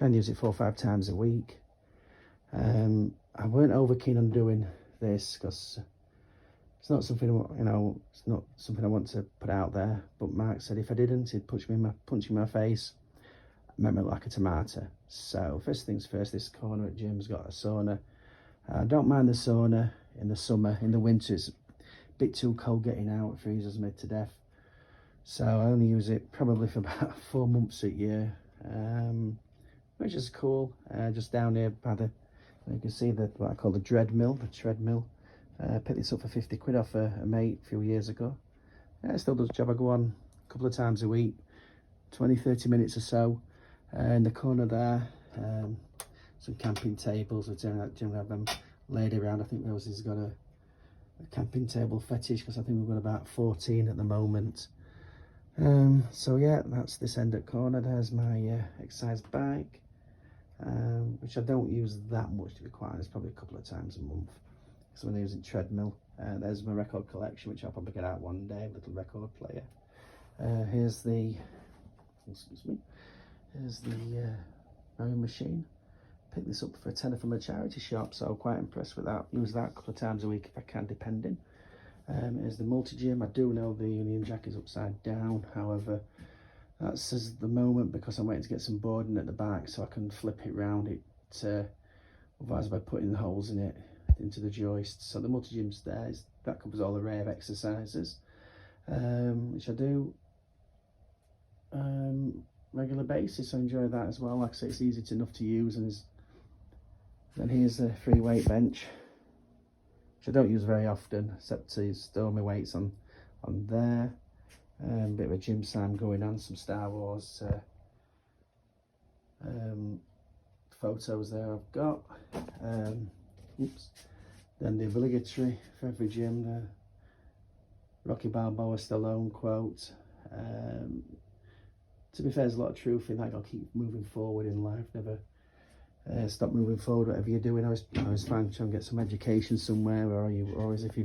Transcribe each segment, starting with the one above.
try and use it 4 or 5 times a week. I weren't over keen on doing this because it's not something, you know, it's not something I want to put out there. But Mark said if I didn't, he'd punch me in my face, make me look like a tomato. So first things first, this corner at gym's got a sauna. I don't mind the sauna in the summer. In the winter, it's a bit too cold getting out. It freezes me to death. So I only use it probably for about 4 months a year, which is cool. Just down here by the, you can see what I call the treadmill. Picked this up for 50 quid off a mate a few years ago. It still does the job. I go on a couple of times a week, 20-30 minutes or so. In the corner there, some camping tables. I generally have them laid around. I think Rosie's got a camping table fetish because I think we've got about 14 at the moment. So yeah, that's this end at corner. There's my exercise bike, which I don't use that much, to be quite honest, probably a couple of times a month. So when I'm using treadmill, there's my record collection, which I'll probably get out one day, little record player. Here's the, excuse me, here's the rowing machine. Picked this up for a tenner from a charity shop, so I'm quite impressed with that. Use that a couple of times a week if I can, depending. Here's the multi-gym. I do know the Union Jack is upside down, however, that's as the moment because I'm waiting to get some boarding at the back so I can flip it round. Otherwise by putting the holes in it into the joist. So the multi-gym's there. That covers all the array of exercises, which I do regular basis. I enjoy that as well. Like I say, it's easy enough to use. And then here's a free weight bench, which I don't use very often, except to store my weights on there. Bit of a gym sign going on, some Star Wars photos there I've got. Then the obligatory for every gym, the Rocky Balboa Stallone quote. To be fair, there's a lot of truth in that. I'll keep moving forward in life, never stop moving forward, whatever you're doing. I always trying to get some education somewhere, or always if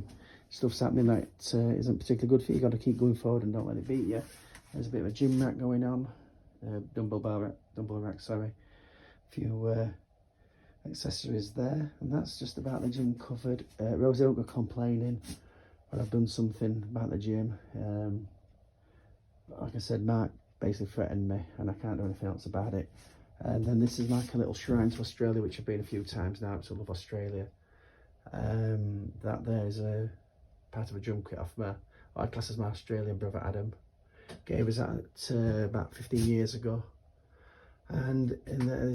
stuff's happening that isn't particularly good for you, you've got to keep going forward and don't let it beat you. There's a bit of a gym rack going on, dumbbell rack, sorry. A few accessories there, and that's just about the gym covered. Rosie don't go complaining when I've done something about the gym. Like I said, Mark basically threatened me and I can't do anything else about it. And then this is like a little shrine to Australia, which I've been a few times now. I love Australia. That there is a part of a drum kit off I class as my Australian brother Adam. Gave us that about 15 years ago. And in the